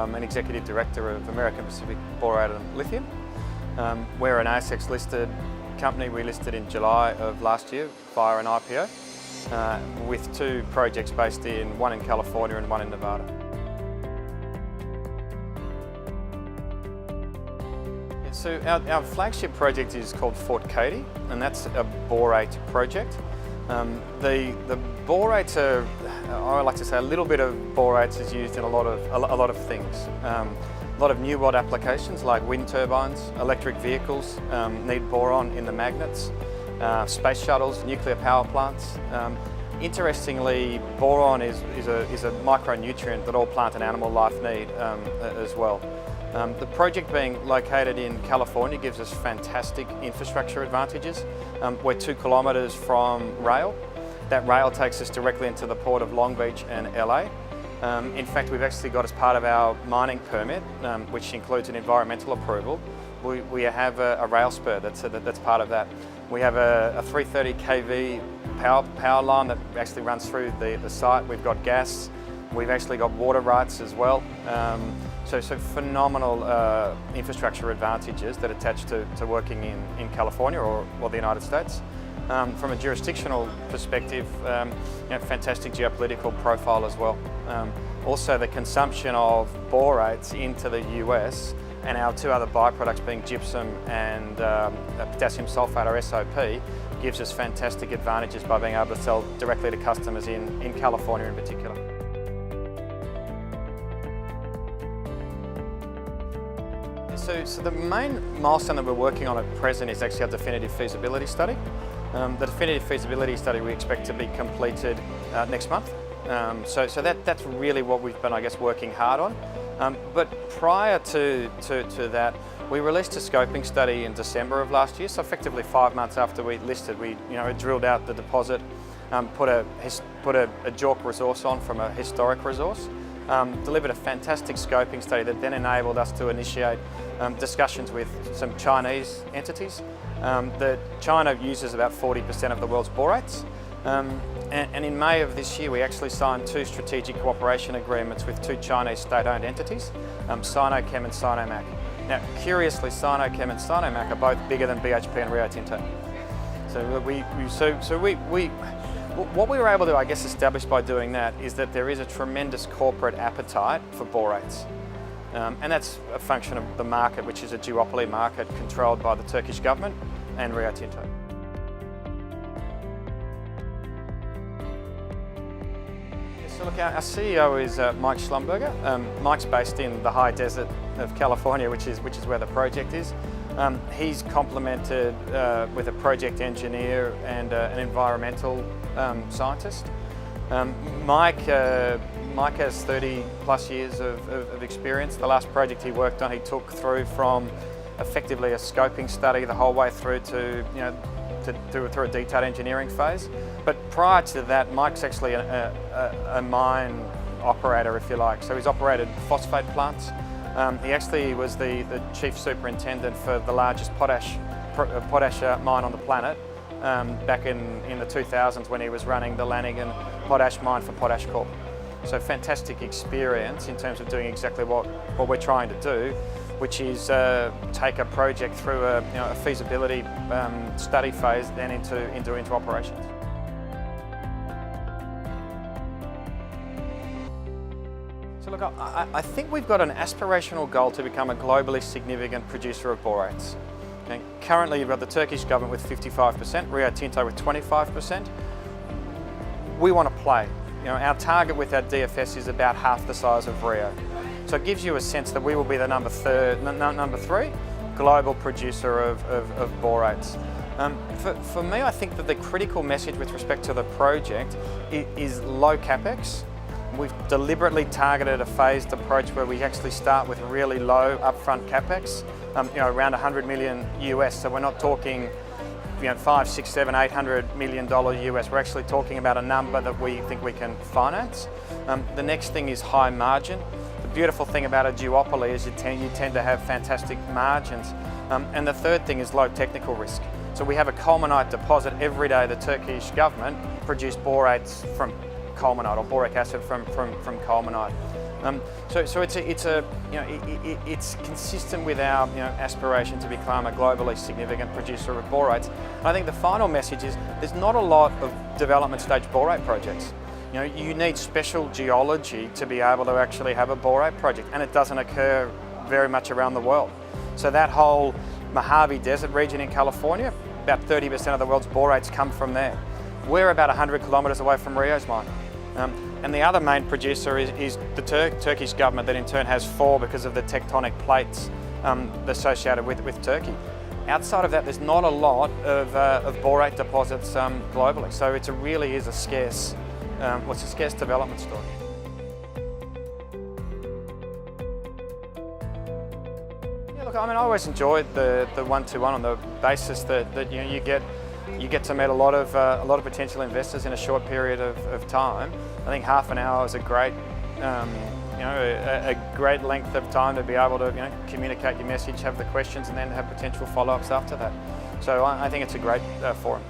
an Executive Director of American Pacific Borate and Lithium. We're an ASX listed company. We listed in July of last year via an IPO with two projects based in, one in California and one in Nevada. So our flagship project is called Fort Cady, and that's a borate project. The borates are, I like to say, a little bit of borates is used in a lot of things. A lot of new world applications like wind turbines, electric vehicles need boron in the magnets, space shuttles, nuclear power plants. Interestingly, boron is a micronutrient that all plant and animal life need as well. The project being located in California gives us fantastic infrastructure advantages. We're 2 kilometres from rail. That rail takes us directly into the port of Long Beach and LA. In fact, we've actually got, as part of our mining permit, which includes an environmental approval, we have a rail spur that's part of that. We have a 330 kV power line that actually runs through the site. We've got gas. We've actually got water rights as well. So phenomenal infrastructure advantages that attach to working in California or the United States. From a jurisdictional perspective, fantastic geopolitical profile as well. Also, the consumption of borates into the US and our two other byproducts being gypsum and potassium sulfate or SOP gives us fantastic advantages by being able to sell directly to customers in California in particular. So the main milestone that we're working on at present is actually our definitive feasibility study. The definitive feasibility study we expect to be completed next month. So that's really what we've been, I guess, working hard on. But prior to that, we released a scoping study in December of last year. So effectively 5 months after we listed, we drilled out the deposit, put a JORC resource on from a historic resource. Delivered a fantastic scoping study that then enabled us to initiate discussions with some Chinese entities. China uses about 40% of the world's borates. And in May of this year, we actually signed 2 strategic cooperation agreements with 2 Chinese state-owned entities, Sinochem and Sinomac. Now, curiously, Sinochem and Sinomac are both bigger than BHP and Rio Tinto. What we were able to, I guess, establish by doing that is that there is a tremendous corporate appetite for borates. And that's a function of the market, which is a duopoly market controlled by the Turkish government and Rio Tinto. So look, our CEO is Mike Schlumberger. Mike's based in the high desert of California, which is where the project is. He's complemented with a project engineer and an environmental scientist. Mike has 30 plus years of experience. The last project he worked on, he took through from effectively a scoping study the whole way through to through a detailed engineering phase. But prior to that, Mike's actually a mine operator, if you like. So he's operated phosphate plants. He actually was the chief superintendent for the largest potash mine on the planet back in the 2000s when he was running the Lanigan potash mine for Potash Corp. So fantastic experience in terms of doing exactly what we're trying to do, which is take a project through a feasibility study phase, then into operations. So look, I think we've got an aspirational goal to become a globally significant producer of borates. Okay. Currently, you've got the Turkish government with 55%, Rio Tinto with 25%. We want to play. Our target with our DFS is about half the size of Rio. So it gives you a sense that we will be the number 3 global producer of borates. For me, I think that the critical message with respect to the project is low capex. We've deliberately targeted a phased approach where we actually start with really low upfront capex, around 100 million US. So we're not talking, $500, $600, $700, $800 million US. We're actually talking about a number that we think we can finance. The next thing is high margin. The beautiful thing about a duopoly is you tend to have fantastic margins. And the third thing is low technical risk. So we have a colemanite deposit. Every day the Turkish government produce borates from colemanite or boric acid from colemanite. So it's consistent with our aspiration to become a globally significant producer of borates. And I think the final message is there's not a lot of development stage borate projects. You need special geology to be able to actually have a borate project, and it doesn't occur very much around the world. So that whole Mojave Desert region in California, about 30% of the world's borates come from there. We're about 100 kilometres away from Rio's mine. And the other main producer is the Turkish government, that in turn has 4 because of the tectonic plates associated with Turkey. Outside of that, there's not a lot of borate deposits globally. So it really is a scarce development story. Yeah, look, I mean, I always enjoyed the 1-2-1 on the basis that you get to meet a lot of potential investors in a short period of time. I think half an hour is a great a great length of time to be able to communicate your message, have the questions, and then have potential follow-ups after that. So I think it's a great forum.